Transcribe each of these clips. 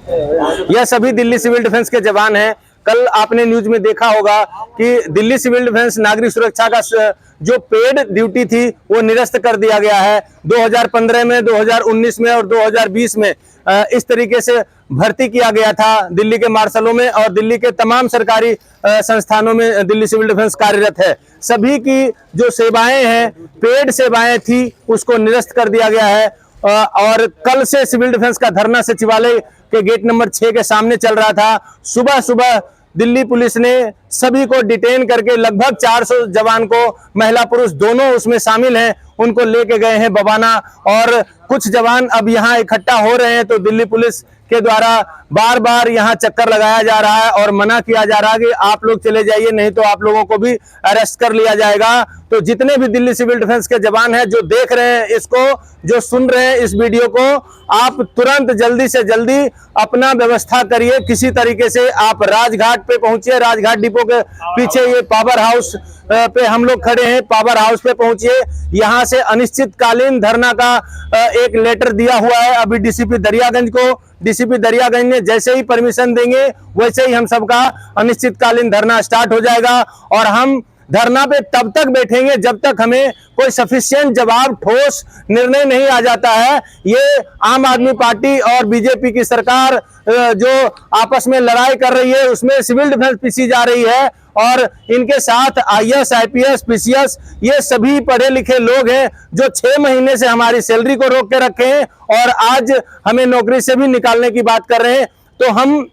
यह सभी Delhi civil defence के जवान हैं। कल आपने न्यूज में देखा होगा कि दिल्ली सिविल डिफेंस नागरिक सुरक्षा का जो पेड ड्यूटी थी वो निरस्त कर दिया गया है। 2015 में, 2019 में और 2020 में इस तरीके से भर्ती किया गया था दिल्ली के मार्शलों में, और दिल्ली के तमाम सरकारी संस्थानों में दिल्ली सिविल डिफेंस कार्यरत है। सभी की जो सेवाएं हैं, पेड सेवाएं थी, उसको निरस्त कर दिया गया है। और कल से सिविल डिफेंस का धरना सचिवालय के गेट नंबर 6 के सामने चल रहा था। सुबह सुबह दिल्ली पुलिस ने सभी को डिटेन करके लगभग 400 जवान को, महिला पुरुष दोनों उसमें शामिल हैं, उनको लेके गए हैं बवाना। और कुछ जवान अब यहाँ इकट्ठा हो रहे हैं, तो दिल्ली पुलिस के द्वारा बार बार यहाँ चक्कर लगाया जा रहा है और मना किया जा रहा है कि आप लोग चले जाइए, नहीं तो आप लोगों को भी अरेस्ट कर लिया जाएगा। तो जितने भी दिल्ली सिविल डिफेंस के जवान हैं, जो देख रहे हैं इसको, जो सुन रहे हैं इस वीडियो को, आप तुरंत जल्दी से जल्दी अपना व्यवस्था करिए। किसी तरीके से आप राजघाट पे पहुंचिए। राजघाट डिपो के पीछे ये पावर हाउस पे हम लोग खड़े हैं। पावर हाउस पे पहुंचिए। यहाँ से अनिश्चितकालीन धरना का एक लेटर दिया हुआ है अभी डीसीपी दरियागंज को। डीसीपी दरियागंज ने जैसे ही परमिशन देंगे वैसे ही हम सबका अनिश्चितकालीन धरना स्टार्ट हो जाएगा। और हम धरना पे तब तक बैठेंगे जब तक हमें कोई सफिशिएंट जवाब, ठोस निर्णय नहीं आ जाता है। ये आम आदमी पार्टी और बीजेपी की सरकार जो आपस में लड़ाई कर रही है, उसमें सिविल डिफेंस पीसी जा रही है। और इनके साथ आईएएस, आईपीएस, पीसीएस, ये सभी पढ़े लिखे लोग हैं जो 6 महीने से हमारी सैलरी को रोक के रखे हैं और आज हमें नौकरी से भी निकालने की बात कर रहे हैं। तो हम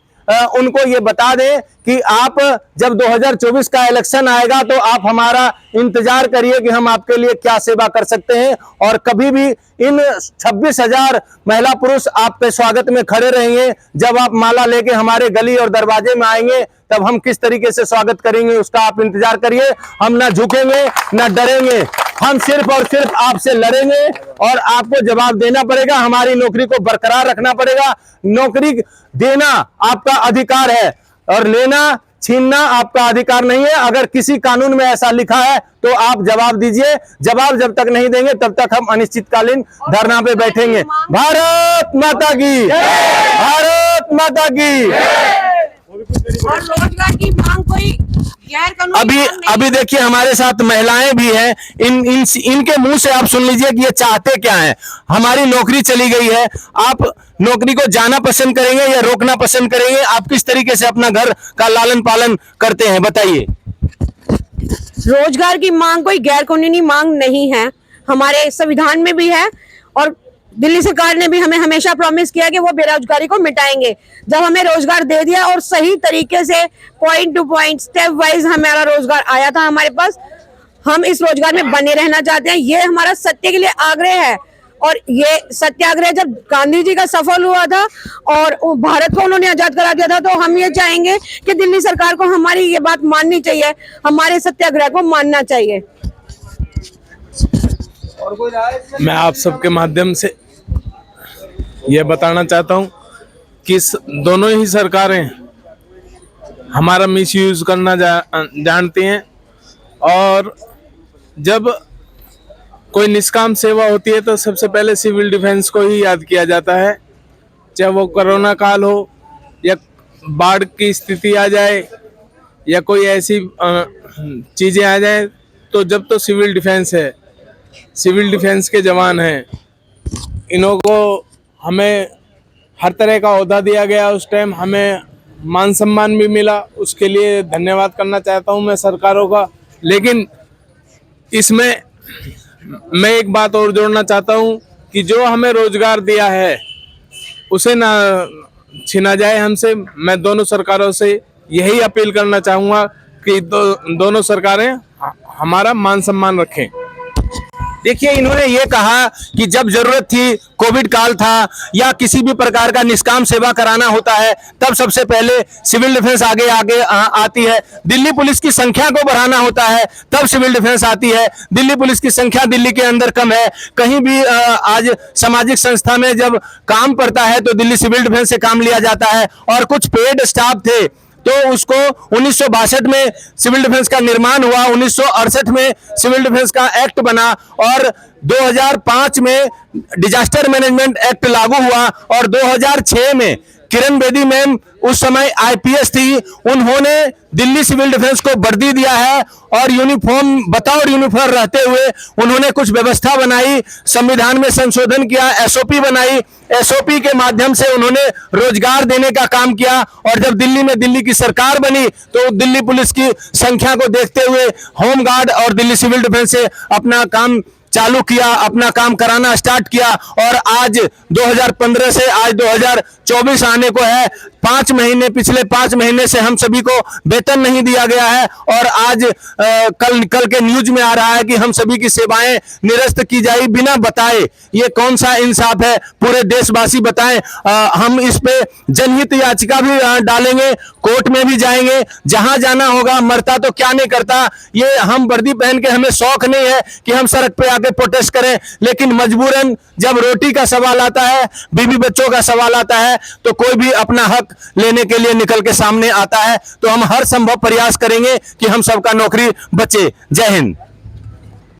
उनको ये बता दें कि आप जब 2024 का इलेक्शन आएगा तो आप हमारा इंतजार करिए कि हम आपके लिए क्या सेवा कर सकते हैं। और कभी भी इन 26,000 महिला पुरुष आपके स्वागत में खड़े रहेंगे। जब आप माला लेके हमारे गली और दरवाजे में आएंगे तब हम किस तरीके से स्वागत करेंगे उसका आप इंतजार करिए। हम ना झुकेंगे ना डरेंगे, हम सिर्फ और सिर्फ आपसे लड़ेंगे और आपको जवाब देना पड़ेगा। हमारी नौकरी को बरकरार रखना पड़ेगा। नौकरी देना आपका अधिकार है और लेना, छीनना आपका अधिकार नहीं है। अगर किसी कानून में ऐसा लिखा है तो आप जवाब दीजिए। जवाब जब तक नहीं देंगे तब तक हम अनिश्चितकालीन धरना पे बैठेंगे। भारत माता की, भारत माता की। और रोजगार की मांग कोई अभी देखिए हमारे साथ महिलाएं भी हैं। इनके मुंह से आप सुन लीजिए कि ये चाहते क्या हैं। हमारी नौकरी चली गई है, आप नौकरी को जाना पसंद करेंगे या रोकना पसंद करेंगे? आप किस तरीके से अपना घर का लालन पालन करते हैं, बताइए। रोजगार की मांग कोई गैर कानूनी मांग नहीं है, हमारे संविधान में भी है। और दिल्ली सरकार ने भी हमें हमेशा प्रॉमिस किया कि वो बेरोजगारी को मिटाएंगे। जब हमें रोजगार दे दिया और सही तरीके से point two point step wise हमारा रोजगार आया था हमारे पास, हम इस रोजगार में बने रहना चाहते हैं। ये हमारा सत्य के लिए आग्रह है। और ये सत्याग्रह जब गांधी जी का सफल हुआ था और भारत को उन्होंने आजाद करा दिया था, तो हम ये चाहेंगे कि दिल्ली सरकार को हमारी ये बात माननी चाहिए, हमारे सत्याग्रह को मानना चाहिए। मैं आप सबके माध्यम से ये बताना चाहता हूँ कि दोनों ही सरकारें हमारा मिसयूज करना जानती हैं। और जब कोई निष्काम सेवा होती है तो सबसे पहले सिविल डिफेंस को ही याद किया जाता है। चाहे वो कोरोना काल हो या बाढ़ की स्थिति आ जाए या कोई ऐसी चीज़ें आ जाए, तो जब तो सिविल डिफेंस है, सिविल डिफेंस के जवान हैं, इन्हों को हमें हर तरह का ओहदा दिया गया। उस टाइम हमें मान सम्मान भी मिला, उसके लिए धन्यवाद करना चाहता हूं मैं सरकारों का। लेकिन इसमें मैं एक बात और जोड़ना चाहता हूं कि जो हमें रोजगार दिया है उसे ना छीना जाए हमसे। मैं दोनों सरकारों से यही अपील करना चाहूँगा कि दोनों सरकारें हमारा मान सम्मान रखें। देखिए, इन्होंने ये कहा कि जब जरूरत थी, कोविड काल था या किसी भी प्रकार का निष्काम सेवा कराना होता है, तब सबसे पहले सिविल डिफेंस आगे आती है। दिल्ली पुलिस की संख्या को बढ़ाना होता है तब सिविल डिफेंस आती है। दिल्ली पुलिस की संख्या दिल्ली के अंदर कम है। कहीं भी आज सामाजिक संस्था में जब काम पड़ता है तो दिल्ली सिविल डिफेंस से काम लिया जाता है। और कुछ पेड स्टाफ थे तो उसको 1962 में सिविल डिफेंस का निर्माण हुआ, 1968 में सिविल डिफेंस का एक्ट बना और 2005 में डिजास्टर मैनेजमेंट एक्ट लागू हुआ और 2006 में किरण बेदी मैम उस समय आईपीएस थी, उन्होंने दिल्ली सिविल डिफेंस को वर्दी दिया है और यूनिफॉर्म बतौर यूनिफॉर्म रहते हुए उन्होंने कुछ व्यवस्था बनाई, संविधान में संशोधन किया, एसओपी बनाई, एसओपी के माध्यम से उन्होंने रोजगार देने का काम किया। और जब दिल्ली में दिल्ली की सरकार बनी तो दिल्ली पुलिस की संख्या को देखते हुए होमगार्ड और दिल्ली सिविल डिफेंस से अपना काम चालू किया, अपना काम कराना स्टार्ट किया। और आज 2015 से आज 2024 आने को है, 5 महीने, पिछले 5 महीने से हम सभी को वेतन नहीं दिया गया है और आज कल के न्यूज में आ रहा है कि हम सभी की सेवाएं निरस्त की जाए बिना बताए। ये कौन सा इंसाफ है, पूरे देशवासी बताएं। हम इस पे जनहित याचिका भी डालेंगे, कोर्ट में भी जाएंगे, जहां जाना होगा। मरता तो क्या नहीं करता, ये हम वर्दी पहन के हमें शौक नहीं है कि हम सड़क पे आके प्रोटेस्ट करें, लेकिन मजबूरन जब रोटी का सवाल आता है, बीवी बच्चों का सवाल आता है, तो कोई भी अपना हक लेने के लिए निकल के सामने आता है। तो हम हर संभव प्रयास करेंगे कि हम सबका नौकरी बचे। जय हिंद।